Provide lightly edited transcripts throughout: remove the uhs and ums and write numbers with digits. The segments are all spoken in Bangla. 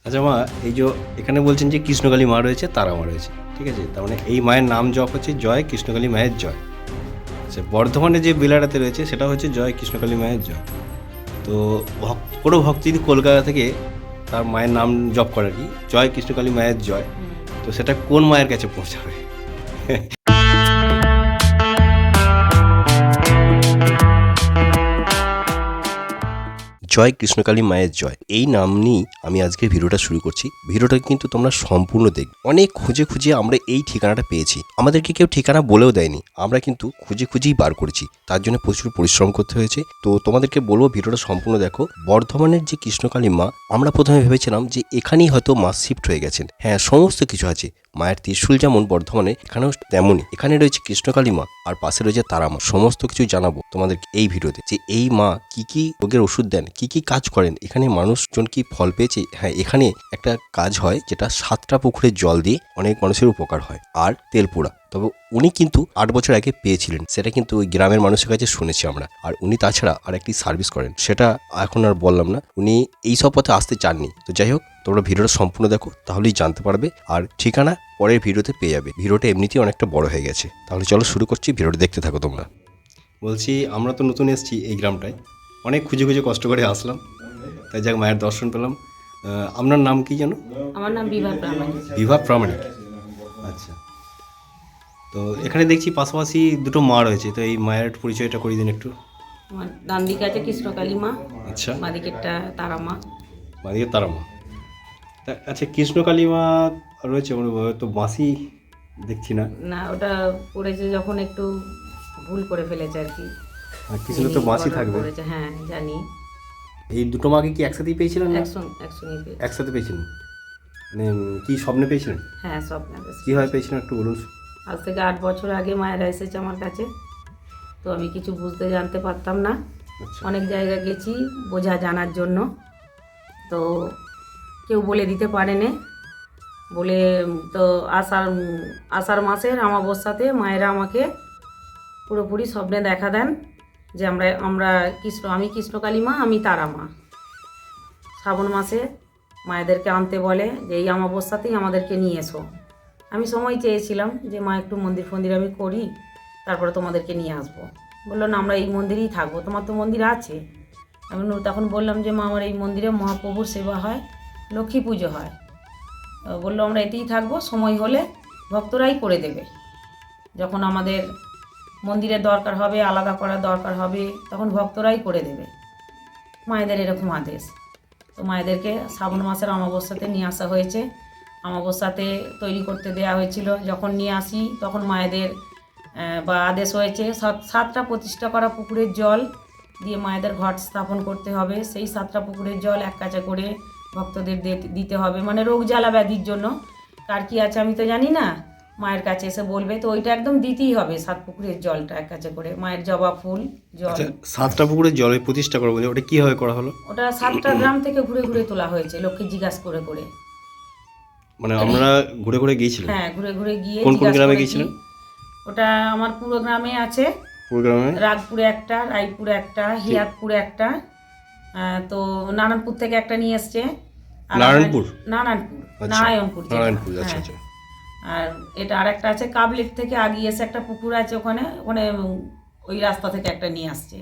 আচ্ছা মা, এই যে এখানে বলছেন যে কৃষ্ণকালী মা রয়েছে, তারা মা রয়েছে, ঠিক আছে? তার মানে এই মায়ের নাম জপ হচ্ছে জয় কৃষ্ণকালী মায়ের জয়। আচ্ছা, বর্ধমানে যে বেলাটাতে রয়েছে সেটা হচ্ছে জয় কৃষ্ণকালী মায়ের জয়। তো কোনো ভক্ত যদি কলকাতা থেকে তার মায়ের নাম জপ করে আর কি, জয় কৃষ্ণকালী মায়ের জয়, তো সেটা কোন মায়ের কাছে পৌঁছাবে? জয় কৃষ্ণকালী মায়ের জয়, এই নাম নিয়েই আমি আজকের ভিডিওটা শুরু করছি। ভিডিওটা কিন্তু তোমরা সম্পূর্ণ দেখবে। অনেক খুঁজে খুঁজে আমরা এই ঠিকানাটা পেয়েছি, আমাদেরকে কেউ ঠিকানা বলেও দেয়নি, আমরা কিন্তু খুঁজে খুঁজেই বার করেছি। তার জন্য প্রচুর পরিশ্রম করতে হয়েছে। তো তোমাদেরকে বলবো ভিডিওটা সম্পূর্ণ দেখো। বর্ধমানের যে কৃষ্ণকালী মা, আমরা প্রথমে ভেবেছিলাম যে এখানেই হয়তো মা শিফট হয়ে গেছেন। হ্যাঁ, সমস্ত কিছু আছে। মায়ের ত্রিশূল যেমন বর্ধমানে, এখানেও তেমনই। এখানে রয়েছে কৃষ্ণকালী মা আর পাশে রয়েছে তারা মা। সমস্ত কিছু জানাবো তোমাদের এই ভিডিওতে, যে এই মা কি কি রোগের ওষুধ দেন, কি কি কাজ করেন, এখানে মানুষজন কি ফল পেয়েছে। হ্যাঁ, এখানে একটা কাজ হয় যেটা 7টা পুকুরের জল দিয়ে অনেক মানুষের উপকার হয়, আর তেল পোড়া। তবে উনি কিন্তু 8 বছর আগে পেয়েছিলেন, সেটা কিন্তু ওই গ্রামের মানুষের কাছে শুনেছি আমরা। আর উনি তাছাড়া আর একটি সার্ভিস করেন, সেটা এখন আর বললাম না। উনি এই সব পথে আসতে চাননি। তো যাই হোক, তোমরা ভিডিওটা সম্পূর্ণ দেখো, তাহলেই জানতে পারবে। আর ঠিকানা পরের ভিডিওতে পেয়ে যাবে। ভিডিওটা এমনিতেই অনেকটা বড় হয়ে গেছে। তাহলে চলো শুরু করছি, ভিডিওটা দেখতে থাকো তোমরা। বলছি, আমরা তো নতুন এসেছি এই গ্রামটায়, অনেক খুঁজে খুঁজে কষ্ট করে আসলাম, তাই যাক মায়ের দর্শন পেলাম। আপনার নাম কি যেন? আমার নাম বিভা প্রামাণিক। বিভা প্রামাণিক। আচ্ছা, তো এখানে দেখছি পাশাপাশি দুটো মা রয়েছে, তো এই মায়ের পরিচয়টা করিয়ে দিন একটু। আমার ডান দিকে আছে কৃষ্ণকালী মা, আচ্ছা, বাঁদিকেরটা তারা মা। বাদিকে তারা মা। আচ্ছা, কৃষ্ণকালী মা রয়েছে, মানে তো মাসি দেখছি না। না, ওটা পড়েছে যখন একটু ভুল করে ফেলেছে আর কি। আর কৃষ্ণ তো মাসি থাকবে। পড়েছে, হ্যাঁ জানি। এই দুটো মাকে কি একসাথেই পেয়েছিলেন না? একসঙ্গে পেয়েছে। একসাথে পেয়েছিলেন, মানে কি স্বপ্নে পেয়েছিলেন? হ্ঁ, স্বপ্নে কীভাবে পেয়েছিলেন একটু বলুন। আজ থেকে 8 বছর আগে মায়েরা এসেছে আমার কাছে। তো আমি কিছু বুঝতে জানতে পারতাম না। আচ্ছা, অনেক জায়গা গেছি বোঝা জানার জন্য, তো কেউ বলে দিতে পারেনি। বলে তো আষাঢ় মাসের অমাবস্যাতে মায়েরা আমাকে পুরোপুরি স্বপ্নে দেখা দেন যে আমরা আমি কৃষ্ণকালী মা, আমি তারা মা। শ্রাবণ মাসে মায়েদেরকে আনতে বলে যে এই অমাবস্যাতেই আমাদেরকে নিয়ে এসো। আমি সময় চেয়েছিলাম যে মা একটু মন্দির ফন্দির আমি করি, তারপরে তোমাদেরকে নিয়ে আসবো। বললো না, আমরা এই মন্দিরেই থাকবো, তোমার তো মন্দির আছে। আমি তখন বললাম যে মা, আমার এই মন্দিরে মহাপ্রভুর সেবা হয়, লক্ষ্মী পুজো হয়। বললো আমরা এতেই থাকবো, সময় হলে ভক্তরাই করে দেবে। যখন আমাদের মন্দিরের দরকার হবে, আলাদা করার দরকার হবে, তখন ভক্তরাই করে দেবে। মায়েদের এরকম আদেশ। তো মায়েদেরকে শ্রাবণ মাসের অমাবস্যাতে নিয়ে আসা হয়েছে। অমাবস্যাতে তৈরি করতে দেওয়া হয়েছিল। যখন নিয়ে আসি তখন মায়েদের বা আদেশ হয়েছে 7টা প্রতিষ্ঠা করা পুকুরের জল দিয়ে মায়েদের ঘট স্থাপন করতে হবে। সেই 7টা পুকুরের জল এক কাছে করে ভক্তদের দিতে হবে, মানে রোগ জ্বালা ব্যাধির জন্য। কার কী আছে আমি তো জানি না, মায়ের কাছে এসে বলবে, তো ওইটা একদম দিতেই হবে। 7 পুকুরের জলটা এক কাছে করে, মায়ের জবা ফুল জল। আচ্ছা, 7টা পুকুরের জলে প্রতিষ্ঠা করা বলে ওটা কীভাবে করা হলো? ওটা 7টা গ্রাম থেকে ঘুরে ঘুরে তোলা হয়েছে, লোককে জিজ্ঞাসা করে করে। মানে আমরা ঘুরে ঘুরে গিয়েছিলাম? হ্যাঁ, ঘুরে ঘুরে গিয়ে কোন কোন জিজ্ঞাসা গ্রামে করেছি। গিয়েছিলেন? ওটা আমার পুরো গ্রামে আছে। পুরো গ্রামে? রাগপুরে একটা, রায়পুরে একটা, হিয়াতপুরে একটা, তো নারায়ণপুর থেকে একটা নিয়ে এসছে। নারায়ণপুর? নারায়ণপুর, আচ্ছা, নারায়ণপুর যেটা, নারায়ণপুর, আচ্ছা হ্যাঁ। আচ্ছা। আর এটা আরেকটা আছে কাবলির থেকে আগিয়ে এসে একটা পুকুর আছে, ওখানে ওখানে ওই রাস্তা থেকে একটা নিয়ে আসছে।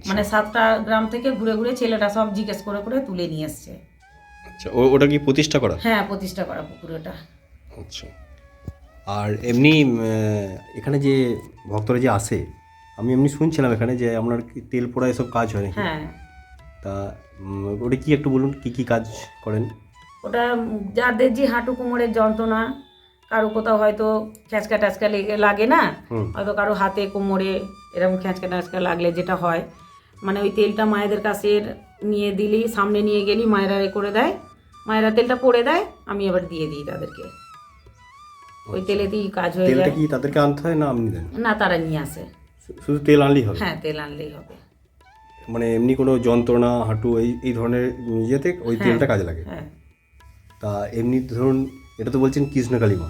মানে 7টা গ্রাম থেকে ঘুরে ঘুরে ছেলেটা সব জিজ্ঞেস করে করে তুলে নিয়ে এসছে। আচ্ছা, ওটা কি প্রতিষ্ঠা করা? হ্যাঁ, প্রতিষ্ঠা করা পুকুর ওটা। আচ্ছা, আর এমনি এখানে যে ভক্তরা যে আসে, আমি এমনি শুনছিলাম এখানে যে আপনার কি তেল পোড়া এসব কাজ হয় নাকি? হ্যাঁ, তা ওটা কি একটু বলুন, কি কি কাজ করেন? ওটা যাদের যে হাঁটু কোমরের যন্ত্রণা, কারো কোথাও হয়তো খ্যাঁচকা ট্যাঁচকা লাগে না, হয়তো কারো হাতে কোমরে এরকম খ্যাঁচকা ট্যাঁচকা লাগলে যেটা হয়, মানে ওই তেলটা মায়েদের কাছে নিয়ে দিলেই, সামনে নিয়ে গেলেই মায়েরা করে দেয়। মায়েরা তেলটা পড়ে দেয়, আমি আবার দিয়ে দিই তাদেরকে। ওই তেলেতেই কাজ হয়ে তেলটা যায়। কি তাদেরকে আনতে হয় না আপনি দেন? না, তারা নিয়ে আসে। শুধু তেল আনলেই হবে? হ্যাঁ, তেল আনলেই হবে। মানে এমনি কোনো যন্ত্রণা হাঁটু এই এই ধরনের ইয়েতে ওই তেলটা কাজে লাগে? হ্যাঁ। তা এমনি ধরুন, এটা তো বলছেন কৃষ্ণকালী মা,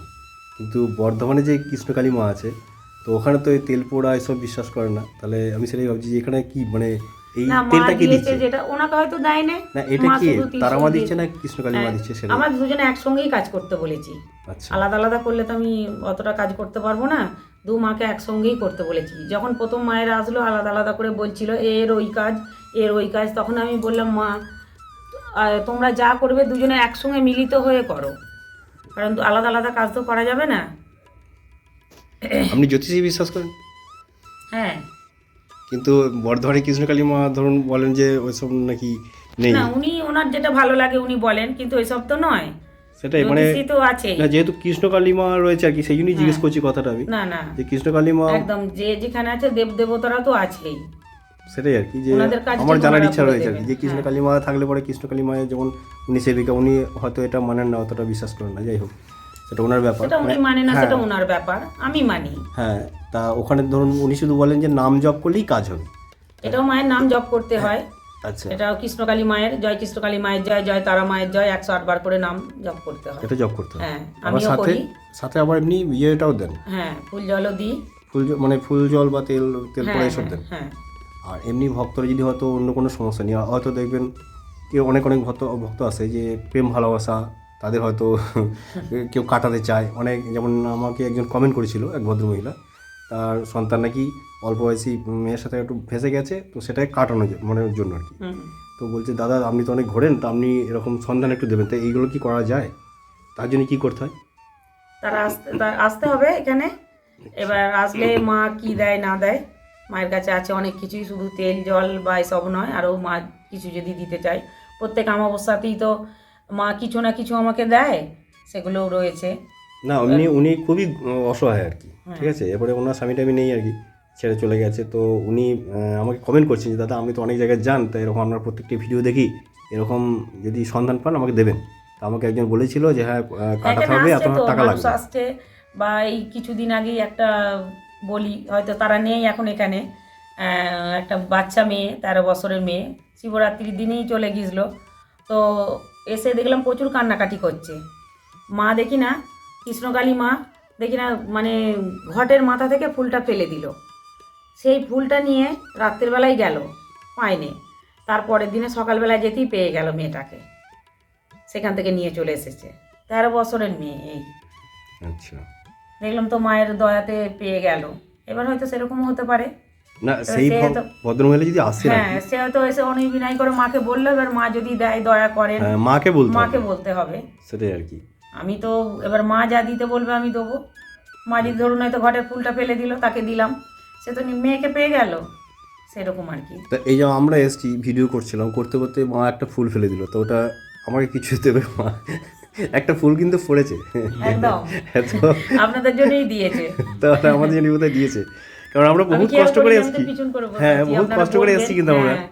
কিন্তু বর্ধমানে যে কৃষ্ণকালী মা আছে, তো ওখানে তো এই তেল পোড়া এসব বিশ্বাস করে না। তাহলে আমি সেটাই ভাবছি যে এখানে কি মানে এই না মা তেলটা কি দিয়েছে দিচ্ছে? যেটা, ওনাকে হয়তো দেয়নি। না এটা মা কি শুধু ত্রিশূল তারা মা দিয়ে- দিচ্ছে না কৃষ্ণকালী মা হ্যাঁ, দিচ্ছে সেটা? আমরা দুজনে একসঙ্গেই কাজ করতে বলেছি। আচ্ছা আলাদা আলাদা করলে তো আমি অতটা কাজ করতে পারবো না, দু মাকে একসঙ্গেই করতে বলেছি। যখন প্রথম মায়েরা আসলো আলাদা আলাদা করে বলছিল এর ওই কাজ এর ওই কাজ, তখন আমি বললাম মা তোমরা যা করবে দুজনে একসঙ্গে মিলিত হয়ে করো, কারণ আলাদা আলাদা কাজ তো করা যাবে না। আপনি জ্যোতিষী বিশ্বাস করেন? হ্যাঁ। কিন্তু বর্ধমানে কৃষ্ণকালী মা ধরুন বলেন যে ওইসব নাকি নেই। না উনি ওনার যেটা ভালো লাগে উনি বলেন, কিন্তু এসব তো নয়। সেটাই মানে জ্যোতিষী তো আছে। না, যেহেতু কৃষ্ণকালী মা রয়েছে আর কি, সেই জন্যই জিজ্ঞেস করছি কথাটা আমি, না না যে কৃষ্ণকালী মা একদম যে যেখানে আছে দেব দেবতারা তো আছেই। সেটাই আর কি, যে ওনাদের কাজটা আমার জানার ওনারা ইচ্ছা করে রয়েছে আর কি, দেবেন। যে কৃষ্ণকালী মা থাকলে পরে কৃষ্ণকালী মায়ের যেমন উনি সেবিকা, উনি হয়তো এটা মানেন না, অতটা বিশ্বাস করেন না, যাই হোক সেটা ওনার ব্যাপার। সেটা উনি মানে না, হ্যাঁ, সেটা ওনার ব্যাপার, আমি মানি। হ্যাঁ, তা ওখানে ধরুন উনি শুধু বলেন যে নাম জপ করলেই কাজ হবে। এটাও মায়ের নাম জপ করতে হয়। আচ্ছা, এটাও কৃষ্ণকালী মায়ের জয়, কৃষ্ণকালী মায়ের জয়, জয় তারা মায়ের জয়, 108 বার করে নাম জপ করতে হয়। এটা জপ করতে হবে। হ্যাঁ আবার আমিও সাথে করি। সাথে আবার এমনি ইয়েটাও দেন, হ্যাঁ ফুল জলও দিই। মানে ফুল জল বা তেল তেল পরে হ্যাঁ এসব দেন। হ্যাঁ আর এমনি ভক্তরা যদি হয়তো অন্য কোনো সমস্যা নিয়ে হয়তো দেখবেন কেউ অনেক ভক্ত আছে যে প্রেম ভালোবাসা তাদের হয়তো কেউ কাটাতে চায় অনেক, যেমন আমাকে একজন কমেন্ট করেছিল এক ভদ্রমহিলা, তার সন্তান নাকি অল্প বয়সী মেয়ের সাথে একটু ফেঁসে গেছে, তো সেটাকে কাটানোর মানে জন্য আর কি। হুম। তো বলছে দাদা আপনি তো অনেক ঘোরেন, তো আপনি এরকম সন্ধান একটু দেবেন, তো এইগুলো কি করা যায়? তার জন্য কী করতে হয়? তারা আসতে হবে এখানে। এবার আসলে মা কি দেয় না দেয়, মায়ের কাছে আছে অনেক কিছুই, শুধু তেল জল বা এসব নয়, আরও মা কিছু যদি দিতে চায় প্রত্যেক অমাবস্যাতেই তো মা কিছু না কিছু আমাকে দেয়, সেগুলোও রয়েছে। না উনি খুবই অসহায় আর কি, ঠিক আছে। এরপরে ওনার স্বামী টামি নেই আর কি, ছেড়ে চলে গেছে। তো উনি আমাকে কমেন্ট করছেন যে দাদা আপনি তো অনেক জায়গায় যান, তো এরকম আপনার প্রত্যেকটি ভিডিও দেখি, এরকম যদি সন্ধান পান আমাকে দেবেন। তো আমাকে একজন বলেছিল যে হ্যাঁ কাটাতে এখানে হবে, আসছে এত তো টাকা মানুষ লাগবে। আসছে, বা এই কিছুদিন আগেই একটা বলি, হয়তো তারা নেই এখন এখানে, একটা বাচ্চা মেয়ে 13 বছরের মেয়ে শিবরাত্রির দিনেই চলে গিয়েছিল। তো এসে দেখলাম প্রচুর কান্নাকাটি করছে। মা দেখি না, কৃষ্ণকালী মা দেখি না, মানে ঘটের মাথা থেকে ফুলটা ফেলে দিল। সেই ফুলটা নিয়ে রাত্রের বেলায় গেল, পায়নি। তারপরের দিনে সকালবেলায় যেতেই পেয়ে গেল মেয়েটাকে, সেখান থেকে নিয়ে চলে এসেছে। 13 বছরের মেয়ে এই। আচ্ছা, দেখলাম তো মায়ের দয়াতে পেয়ে গেল। এবার হয়তো সেরকম হতে পারে। না সেই সে তো- ভদ্রমহিলা যদি আসছে আর হ্যাঁ কি, সে হয়তো এসে অনেক বিনয় করে মাকে বললো, এবার মা যদি দেয় দয়া করেন, হ্যাঁ, মাকে বলতে মাকে হবে, বলতে হবে। সেটাই আর কি। আমি তো এবার মা যা দিতে বলবে আমি দেবো। মা যদি ধরুন হয়তো ঘটের ফুলটা ফেলে দিল, তাকে দিলাম, সে তো মেয়েকে পেয়ে গেল, সেরকম আর কি। তা এই যে আমরা এসছি ভিডিও করছিলাম, করতে করতে মা একটা ফুল ফেলে দিল, তো ওটা আমাকে কিছু দেবে মা? একটা ফুল কিন্তু পড়েছে, একদম তো আপনাদের জন্যই দিয়েছে। তো ওটা আমাদের জন্য বোধহয় দিয়েছে, কারণ আমরা আমি বহুত খেয়াল কষ্ট করে করিনি, আমি এসছি। তো পিছন করে বসে হ্যাঁ, আছি, বহুত আপনারা কষ্ট করে বলবেন, এসছি কিন্তু আমরা, হ্যাঁ,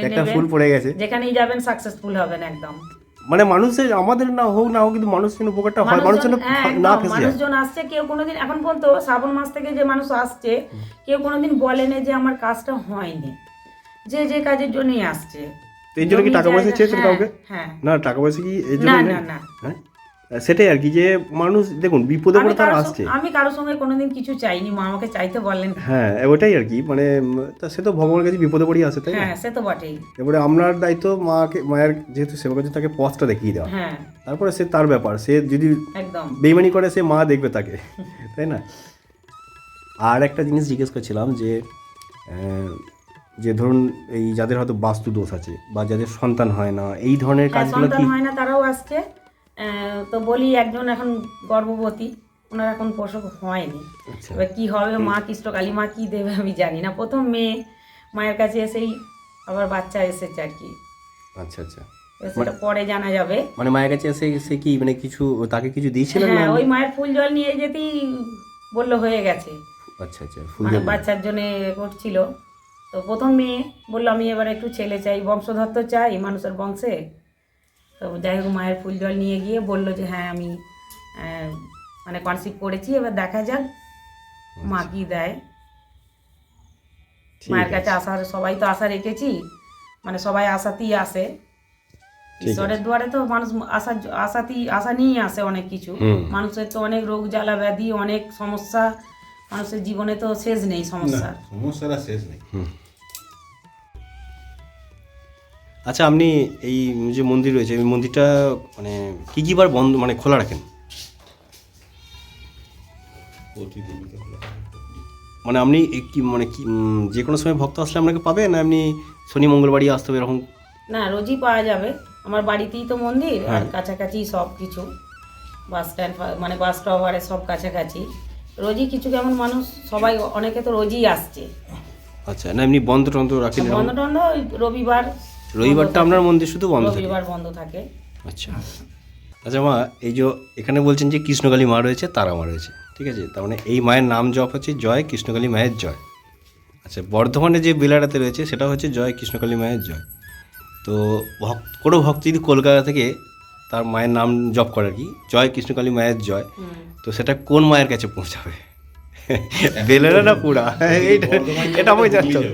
একটা নেবেন। ফুল পড়ে গেছে। যেখানেই যাবেন সাকসেসফুল হবেন একদম। মানে মানুষের আমাদের না হোক না হোক, কিন্তু মানুষের জন্য উপকারটা হয়, মানুষের জন্য হ্যাঁ, না একদম। ফেসে যায়। মানুষজন আসছে, কেউ কোনোদিন এখন পর্যন্ত শ্রাবণ মাস থেকে যে মানুষ আসছে, কেউ কোনোদিন বলেনি যে আমার কাজটা হয়নি, যে যে কাজের জন্যই আসছে। তো এই জন্য কি জমি টাকা পয়সা জায়গা- চেয়েছেন হ্যাঁ, কাউকে? হ্যাঁ। না, টাকা পয়সা কি এই না জন্য না নেই? না, হ্যাঁ, সেটাই আর কি, যে মানুষ দেখুন বিপদে পড়ে তারা আসছে। আমি কারোর সঙ্গে কোনোদিন কিছু চাইনি, মা আমাকে চাইতে বললেন। হ্যাঁ, ওটাই আর কি, মানে তা সে তো ভগবানের কাছে বিপদে পড়েই আসে, তাই না? হ্যাঁ সে তো বটেই। এবারে আপনার দায়িত্ব মায়ের যেহেতু সেবা করছে, তাকে পথটা দেখিয়ে দেওয়া। হ্যাঁ তারপরে সে তার ব্যাপার, সে যদি একদম। বেইমানি করে সে মা দেখবে তাকে, তাই না? আর একটা জিনিস জিজ্ঞেস করছিলাম যে যে ধরুন এই যাদের হয়তো বাস্তু দোষ আছে বা যাদের সন্তান হয় না, এই ধরনের হ্যাঁ কাজগুলো সন্তান কি? হয় না তারাও আসছে। তো বলি একজন এখন গর্ভবতী, ওনার এখন প্রসব হয়নি। আচ্ছা, এবার কী হবে, মা কৃষ্ণকালী মা কী দেবে আমি জানি না। প্রথম মেয়ে, মায়ের কাছে এসেই আবার বাচ্চা এসেছে আর কি। আচ্ছা, আচ্ছা, এবার সেটা পরে জানা যাবে। মানে মায়ের কাছে এসে সে কি মানে কিছু তাকে কিছু দিয়েছিলেন না? হ্যাঁ ওই মায়ের ফুল জল নিয়ে যেতেই বললো হয়ে গেছে, আচ্ছা, আচ্ছা, ফুল মানে জল। বাচ্চার জন্যে করছিল। তো প্রথম মেয়ে বললো আমি এবার একটু ছেলে চাই, বংশধর তো চাই মানুষের বংশে। তো যাই হোক মায়ের ফুল জল নিয়ে গিয়ে বললো যে হ্যাঁ আমি মানে কনসিভ করেছি, এবার দেখা যাক মা কি দেয়। ঠিক মায়ের আছে। কাছে আসার সবাই তো আশা রেখেছি, মানে সবাই আশাতেই আসে। ঠিক ঈশ্বরের দুয়ারে তো মানুষ আশা নিয়েই আসে অনেক কিছু। মানুষের তো অনেক রোগ জ্বালা ব্যাধি, অনেক সমস্যা, মানুষের জীবনে তো শেষ নেই সমস্যা। সমস্যার শেষ নেই। আচ্ছা, আপনি এই যে মন্দির রয়েছে এই মন্দিরটা মানে কী কী বার বন্ধ মানে খোলা রাখেন? মানে আপনি কি মানে কি যে কোনো সময় ভক্ত আসলে আপনাকে পাবে, না এমনি শনি মঙ্গলবারই আসতে হবে এরকম? না, রোজই পাওয়া যাবে। আমার বাড়িতেই তো মন্দির, আর হ্যাঁ। কাছাকাছি সব কিছু, বাস স্ট্যান্ড মানে বাস স্টপারে সব কাছাকাছি। রোজই কিছু কেমন মানুষ সবাই, অনেকে তো রোজই আসছে। আচ্ছা, না এমনি বন্ধ টন্ধ রাখেন? বন্ধ টন্ধ ওই রবিবার, রবিবারটা আপনার মন্দির শুধু বন্ধ থাকে? রবিবার বন্ধ থাকে। আচ্ছা আচ্ছা মা, এই যে এখানে বলছেন যে কৃষ্ণকালী মা রয়েছে, তারা মা রয়েছে, ঠিক আছে, তার মানে এই মায়ের নাম জপ হচ্ছে জয় কৃষ্ণকালী মায়ের জয়। আচ্ছা, বর্ধমানে যে বেলাটাতে রয়েছে সেটা হচ্ছে জয় কৃষ্ণকালী মায়ের জয়। তো কোনো ভক্ত যদি কলকাতা থেকে তার মায়ের নাম জপ করে আর কি, জয় কৃষ্ণকালী মায়ের জয়, তো সেটা কোন মায়ের কাছে পৌঁছাবে? বেলেরা না পুরা? এটা আমাকে জানতে হবে।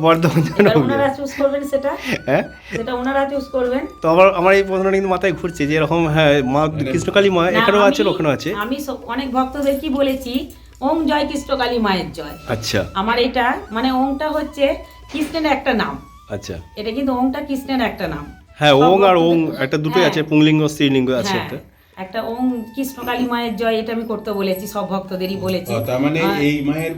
বর্ধমান এবার ওনারা চুজ করবেন সেটা, হ্যাঁ, সেটা ওনারা চুজ করবেন। তো আমার এই প্রশ্নটা কিন্তু মাথায় ঘুরছে যে এরকম, হ্যাঁ মা কৃষ্ণকালী মা না, এখানেও আছে আমি- ওখানেও আছে। আমি অনেক ভক্তদের কি বলেছি, ওম জয় কৃষ্ণকালী মায়ের জয়। আচ্ছা আমার এটা মানে ওমটা হচ্ছে কৃষ্ণের একটা নাম, আচ্ছা, এটা কিন্তু ওমটা কৃষ্ণের একটা নাম। হ্যাঁ সব ওং আর ওং ভক্তদের- একটা দুটোই হ্যাঁ, আছে, পুংলিঙ্গ স্ত্রীলিঙ্গ আছে হ্যাঁ, একটা। একটা ওম কৃষ্ণকালী মায়ের জয়, এটা আমি করতে বলেছি, সব ভক্তদেরই বলেছি। তার মানে আর এই মায়ের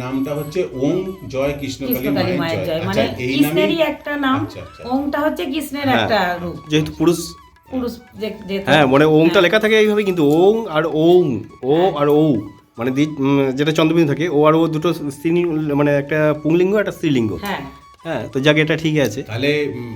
নামটা হচ্ছে ওম জয় কৃষ্ণকালী কৃষ্ণকালী মায়ের জয় মানে আচ্ছা, এই কৃষ্ণেরই নামেই একটা নাম। আচ্ছা, আচ্ছা। ওমটা হচ্ছে কৃষ্ণের হ্যাঁ, একটা রূপ, যেহেতু পুরুষ, পুরুষ যেহেতু। হ্যাঁ মানে ওংটা হ্যাঁ। লেখা থাকে এইভাবে, কিন্তু ওং আর ওং, ও আর ও মানে যেটা চন্দ্রবিন্দু থাকে, ও আর ও দুটো স্ত্রী, মানে একটা পুংলিঙ্গ একটা স্ত্রীলিঙ্গ। হ্যাঁ, হ্যাঁ, তো যাকে এটা ঠিক আছে। তাহলে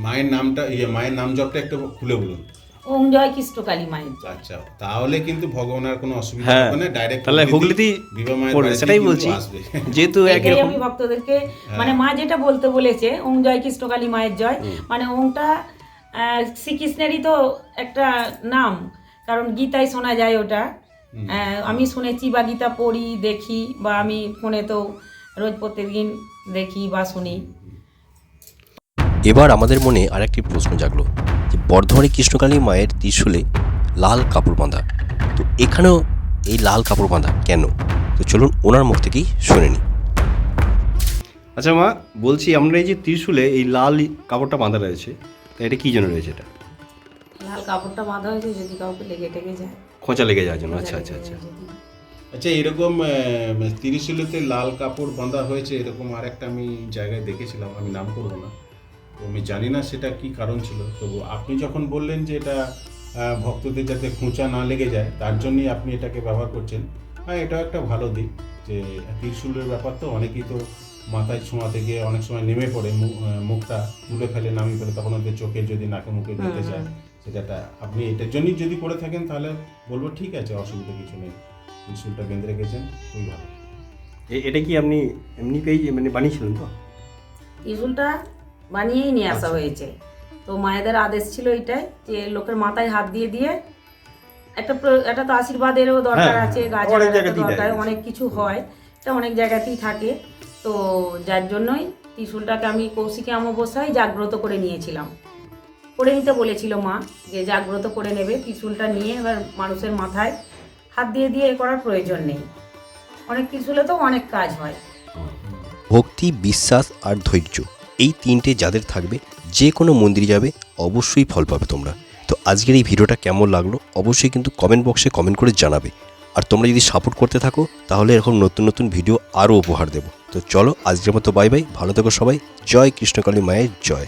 মায়ের নামটা মায়ের নাম জপটা একটু খুলে বলুন। ওম জয় কৃষ্ণকালী মায়ের জয়। আচ্ছা, তাহলে কিন্তু ভগবানের কোনো অসুবিধা হ্যাঁ, হবে না, ডাইরেক্ট তাহলে হুগলিতেই বিবা মায়ের পড়বে, বাড়িতেই সেটাই কিন্তু বলছি, আসবে। যেহেতু একই এটাই রকম। আমি ভক্তদেরকে মানে মা যেটা বলতে বলেছে, ওম জয় কৃষ্ণকালী মায়ের জয়, মানে ওমটা শ্রীকৃষ্ণেরই তো একটা নাম, কারণ গীতায় শোনা যায় ওটা। আমি শুনেছি বা গীতা পড়ি, দেখি, বা আমি ফোনে তো রোজ প্রত্যেকদিন দেখি বা শুনি। এবার আমাদের মনে আরেকটি প্রশ্ন জাগলো যে বর্ধমানে কৃষ্ণকালী মায়ের ত্রিশূলে লাল কাপড় বাঁধা, তো এখানেও এই লাল কাপড় বাঁধা কেন? তো চলুন ওনার মুখ থেকেই শুনে নিই। আচ্ছা মা, বলছি আমরা এই যে ত্রিশূলে এই লাল কাপড়টা বাঁধা রয়েছে, তো এটা কী জন্য রয়েছে? এটা লাল কাপড়টা বাঁধা হয়েছে যদি কাউকে লেগে টেগে যায়, খোঁচা লেগে যাওয়ার জন্য। আচ্ছা আচ্ছা আচ্ছা। আচ্ছা, এরকম ত্রিশূলেতে লাল কাপড় বাঁধা হয়েছে এরকম আরেকটা আমি জায়গায় দেখেছিলাম, আমি নাম করবো না, তো আমি জানি না সেটা কি কারণ ছিল। তবু আপনি যখন বললেন যে এটা ভক্তদের যাতে খোঁচা না লেগে যায় তার জন্যই আপনি এটাকে ব্যবহার করছেন, হ্যাঁ এটাও একটা ভালো দিক। যে ত্রিশূলের ব্যাপার তো অনেকেই তো মাথায় ছোঁয়াতে গিয়ে অনেক সময় নেমে পড়ে, মুখটা তুলে ফেলে, নামিয়ে ফেলে, তখন ওদের চোখে যদি নাকে মুখে যেতে যায়, সেটা আপনি এটার জন্যই যদি করে থাকেন তাহলে বলবো ঠিক আছে, অসুবিধা কিছু নেই, ত্রিশূলটা বেঁধে রেখেছেন, খুবই ভালো। এটা কি আপনি এমনি পেয়ে মানে বানিয়েছিলেন? তো ত্রিশূলটা বানিয়েই নিয়ে আসা হয়েছে, তো মায়েদের আদেশ ছিল এটাই যে লোকের মাথায় হাত দিয়ে দিয়ে একটা তো আশীর্বাদেরও দরকার হ্যাঁ, আছে, অনেক গাছের জায়গাতেই দরকার, দেয়। অনেক কিছু হয়, এটা অনেক জায়গাতেই থাকে। তো যার জন্যই ত্রিশূলটাকে আমি কৌশিকী অমাবস্যায় জাগ্রত করে নিয়েছিলাম, করে নিতে বলেছিল মা যে জাগ্রত করে নেবে ত্রিশূলটা নিয়ে, এবার মানুষের মাথায় হাত দিয়ে দিয়ে এ করার প্রয়োজন নেই, অনেক ত্রিশূলে তো অনেক কাজ হয়। ভক্তি, বিশ্বাস আর ধৈর্য, এই তিনটে যাদের থাকবে যে কোনো মন্দিরে যাবে অবশ্যই ফল পাবে তোমরা। তো আজকের এই ভিডিওটা কেমন লাগলো অবশ্যই কিন্তু কমেন্ট বক্সে কমেন্ট করে জানাবে। আর তোমরা যদি সাপোর্ট করতে থাকো তাহলে এরকম নতুন নতুন ভিডিও আরও উপহার দেবো। তো চলো আজকের মতো বাই বাই, ভালো থেকো সবাই, জয় কৃষ্ণকালী মায়ের জয়।